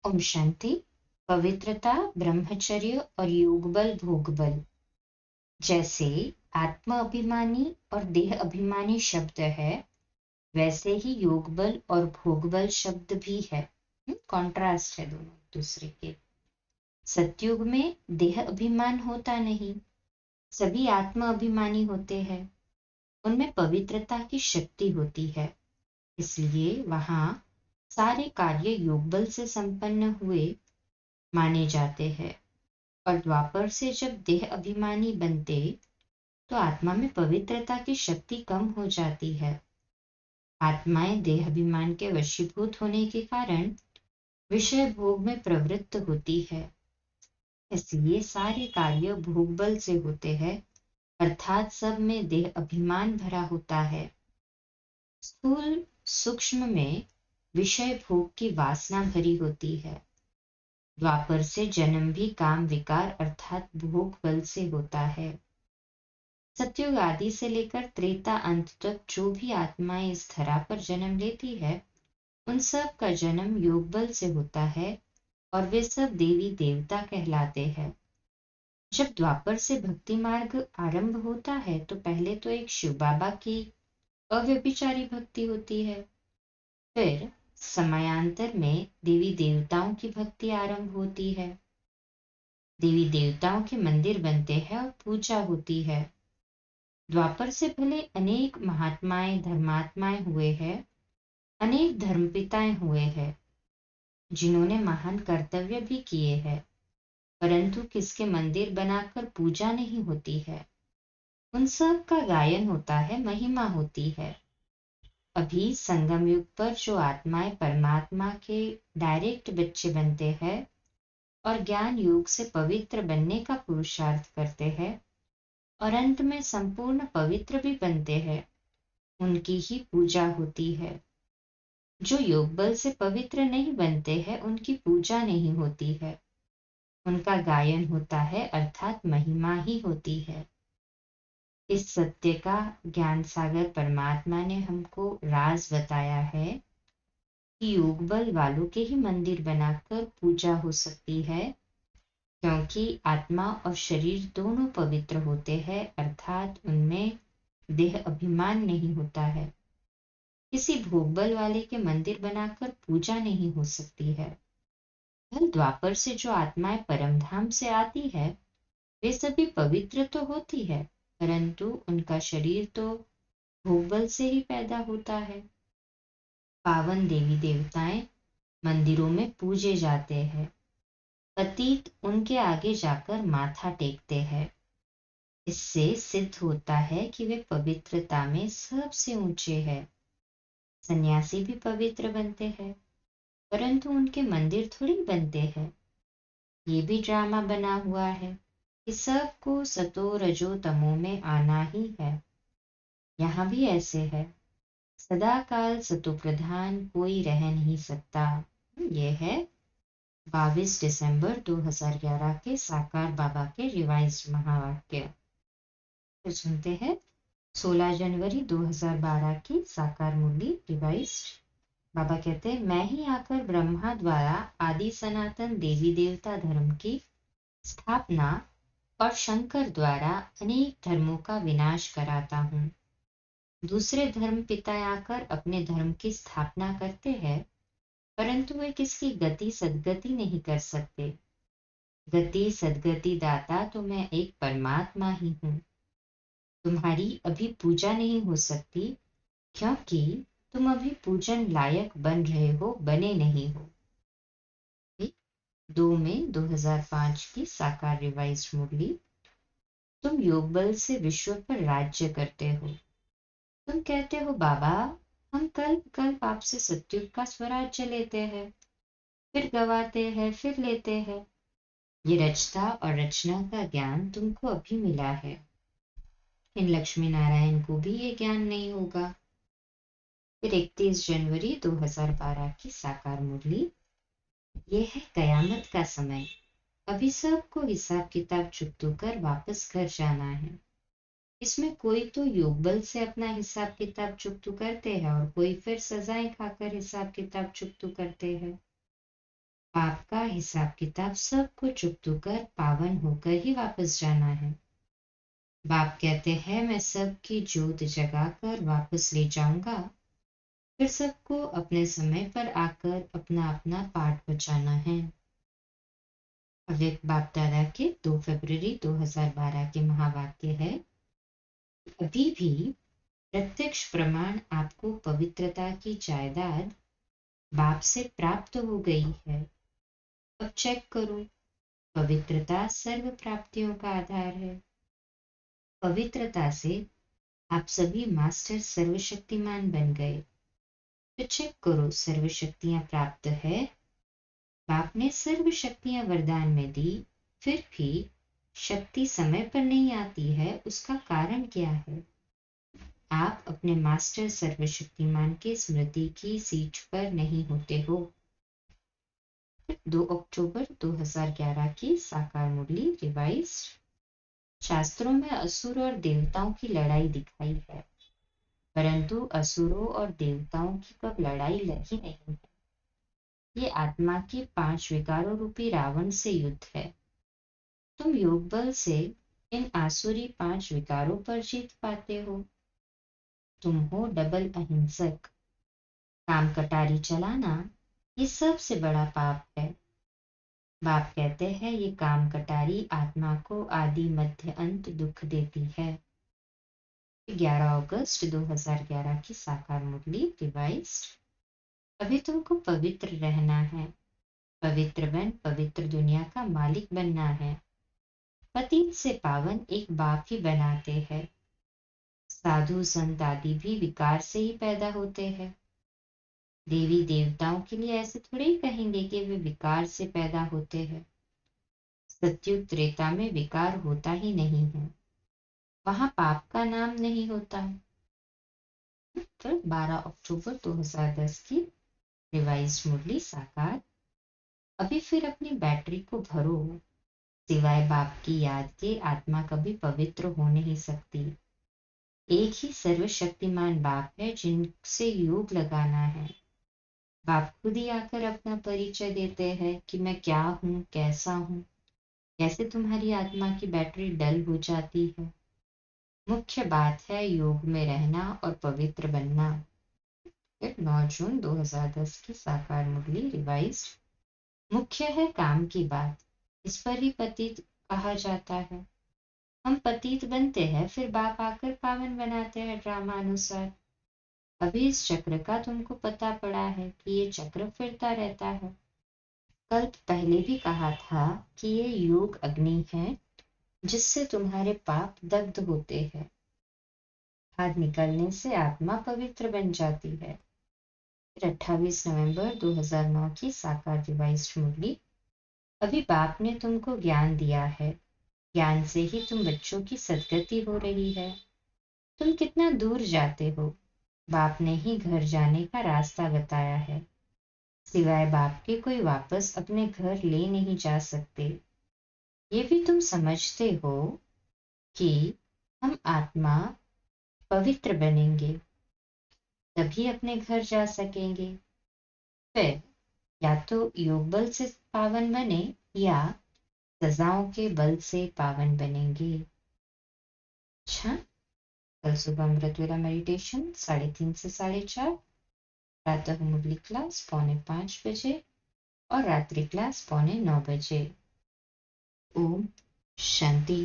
ओम शांति। पवित्रता, ब्रह्मचर्य और योग बल, भोग बल। जैसे आत्म अभिमानी और देह अभिमानी शब्द है, वैसे ही योग बल और भोग बल शब्द भी है। कॉन्ट्रास्ट है दोनों दूसरे के। सतयुग में देह अभिमान होता नहीं, सभी आत्म अभिमानी होते हैं। उनमें पवित्रता की शक्ति होती है, इसलिए वहां सारे कार्य योग बल से संपन्न हुए माने जाते हैं। और द्वापर से जब देह अभिमानी बनते तो आत्मा में पवित्रता की शक्ति कम हो जाती है। आत्माएं देह अभिमान के वशीभूत होने के कारण विषय भोग में प्रवृत्त होती है, इसलिए सारे कार्य भोग बल से होते हैं, अर्थात सब में देह अभिमान भरा होता है। स्थूल सूक्ष्म में विषय भोग की वासना भरी होती है। द्वापर से जन्म भी काम विकार अर्थात भोग बल से होता है। सतयुग आदि से लेकर त्रेता अंत तक जो भी आत्माएं इस धरा पर जन्म लेती है, उन सब का जन्म योग बल से होता है और वे सब देवी देवता कहलाते हैं। जब द्वापर से भक्ति मार्ग आरंभ होता है तो पहले तो एक शिव बाबा की अव्यभिचारी भक्ति होती है, फिर समयांतर में देवी देवताओं की भक्ति आरंभ होती है। देवी देवताओं के मंदिर बनते हैं और पूजा होती है। द्वापर से भले अनेक महात्माएं धर्मात्माएं हुए हैं, अनेक धर्मपिताएं हुए हैं, जिन्होंने महान कर्तव्य भी किए हैं, परंतु किसके मंदिर बनाकर पूजा नहीं होती है। उन सब का गायन होता है, महिमा होती है। अभी संगम युग पर जो आत्माएं परमात्मा के डायरेक्ट बच्चे बनते हैं और ज्ञान योग से पवित्र बनने का पुरुषार्थ करते हैं और अंत में संपूर्ण पवित्र भी बनते हैं, उनकी ही पूजा होती है। जो योग बल से पवित्र नहीं बनते हैं, उनकी पूजा नहीं होती है, उनका गायन होता है, अर्थात महिमा ही होती है। इस सत्य का ज्ञान सागर परमात्मा ने हमको राज बताया है कि योग बल वालों के ही मंदिर बनाकर पूजा हो सकती है, क्योंकि आत्मा और शरीर दोनों पवित्र होते हैं, अर्थात उनमें देह अभिमान नहीं होता है। किसी भोग बल वाले के मंदिर बनाकर पूजा नहीं हो सकती है। कल द्वापर से जो आत्माएं परमधाम से आती है, वे सभी पवित्र तो होती है, परंतु उनका शरीर तो भोग बल से ही पैदा होता है। पावन देवी देवताएं मंदिरों में पूजे जाते हैं, पतित उनके आगे जाकर माथा टेकते हैं। इससे सिद्ध होता है कि वे पवित्रता में सबसे ऊंचे हैं। सन्यासी भी पवित्र बनते हैं, परंतु उनके मंदिर थोड़ी बनते हैं। ये भी ड्रामा बना हुआ है कि सबको सतो रजो तमो में आना ही है। यहाँ भी ऐसे है, सदा काल सतो प्रधान कोई रह नहीं सकता। ये है 22 दिसंबर 2011 के साकार बाबा के रिवाइज्ड महावाक्य। फिर सुनते हैं 16 जनवरी 2012 की साकार मुरली रिवाइज्ड। बाबा कहते हैं, मैं ही आकर ब्रह्मा द्वारा आदि सनातन देवी देवता धर्म की स्थापना और शंकर द्वारा अनेक धर्मों का विनाश कराता हूँ। दूसरे धर्म पिता आकर अपने धर्म की स्थापना करते हैं, परंतु वे किसकी गति सदगति नहीं कर सकते। गति सदगति दाता तो मैं एक परमात्मा ही हूँ। तुम्हारी अभी पूजा नहीं हो सकती, क्योंकि तुम अभी पूजन लायक बन रहे हो, बने नहीं हो। 2 मई 2005 की साकार रिवाइज्ड मुरली। तुम योग बल से विश्व पर राज्य करते हो। तुम कहते हो, बाबा हम कल्प कल्प आपसे सतयुग का स्वराज्य लेते हैं, फिर गवाते हैं, फिर लेते हैं। ये रचता और रचना का ज्ञान तुमको अभी मिला है, इन लक्ष्मी नारायण को भी ये ज्ञान नहीं होगा। फिर 31 जनवरी 2012 की साकार मुरली। ये है कयामत का समय। अभी सबको हिसाब किताब चुकतो कर वापस घर जाना है। इसमें कोई तो योग बल से अपना हिसाब किताब चुकतू करते हैं और कोई फिर सजाएं खाकर हिसाब किताब चुकतू करते हैं। पाप का हिसाब किताब सबको चुकतू कर पावन होकर ही वापस जाना है। बाप कहते हैं मैं सबकी जोत जगाकर वापस ले जाऊंगा, फिर सबको अपने समय पर आकर अपना अपना पाठ बचाना है। अव्यक्त बाप दादा के 2 फरवरी 2012 के महावाक्य है, अभी भी प्रत्यक्ष प्रमाण आपको पवित्रता की जायदाद बाप से प्राप्त हो गई है। अब चेक करो, पवित्रता सर्व प्राप्तियों का आधार है। पवित्रता से आप सभी मास्टर सर्वशक्तिमान बन गए। तो चेक करो, सर्वशक्तियां प्राप्त है। बाप ने सर्व शक्तियां वरदान में दी, फिर भी शक्ति समय पर नहीं आती है, उसका कारण क्या है? आप अपने मास्टर सर्वशक्तिमान के स्मृति की सीट पर नहीं होते हो। 2 अक्टूबर 2011 की साकार मुरली रिवाइज्ड। शास्त्रों में असुर और देवताओं की लड़ाई दिखाई है, परंतु असुरों और देवताओं की कब लड़ाई लगी नहीं है। ये आत्मा के 5 विकारों रूपी रावण से युद्ध है। तुम योग बल से इन आसुरी 5 विकारों पर जीत पाते हो। तुम हो डबल अहिंसक। काम कटारी चलाना ये सबसे बड़ा पाप है। बाप कहते हैं ये काम कटारी आत्मा को आदि मध्य अंत दुख देती है। 11 अगस्त 2011 की साकार मुरली रिवाइज्ड। अभी तुमको पवित्र रहना है। पवित्र बन पवित्र दुनिया का मालिक बनना है। पतित से पावन एक बाप ही बनाते हैं। साधु संत आदि भी विकार से ही पैदा होते हैं। देवी देवताओं के लिए ऐसे थोड़े ही कहेंगे कि वे विकार से पैदा होते हैं। सत्युग त्रेता में विकार होता ही नहीं है, वहां पाप का नाम नहीं होता। फिर 12 अक्टूबर 2010 की रिवाइज्ड मुरली साकार। अभी फिर अपनी बैटरी को भरो। सिवाय बाप की याद के आत्मा कभी पवित्र हो नहीं सकती। एक ही सर्वशक्तिमान बाप है जिनसे योग लगाना है। बाप खुद ही आकर अपना परिचय देते हैं कि मैं क्या हूँ, कैसा हूँ, कैसे तुम्हारी आत्मा की बैटरी डल हो जाती है। मुख्य बात है योग में रहना और पवित्र बनना। 9 जून 2010 की साकार मुरली रिवाइज्ड। मुख्य है काम की बात, इस पर ही पतित कहा जाता है। हम पतित बनते हैं, फिर बाप आकर पावन बनाते हैं ड्रामा अनुसार। अभी इस चक्र का तुमको पता पड़ा है कि ये चक्र फिरता रहता है। कल्प पहले भी कहा था कि ये योग अग्नि है जिससे तुम्हारे पाप दग्ध होते हैं। हाथ निकलने से आत्मा पवित्र बन जाती है। 28 नवंबर 2009 की साकार रिवाइज्ड मुरली। अभी बाप ने तुमको ज्ञान दिया है, ज्ञान से ही तुम बच्चों की सदगति हो रही है। तुम कितना दूर जाते हो, बाप ने ही घर जाने का रास्ता बताया है। सिवाय बाप के कोई वापस अपने घर ले नहीं जा सकते। ये भी तुम समझते हो कि हम आत्मा पवित्र बनेंगे, तभी अपने घर जा सकेंगे। फिर या तो योग बल से पावन बने या सजाओं के बल से पावन बनेंगे। अच्छा, कल सुबह अमृत वेला मेडिटेशन 3:30 से 4:30, प्रातः मुरली क्लास 4:45 बजे और रात्रि क्लास 8:45 बजे। ओम शांति।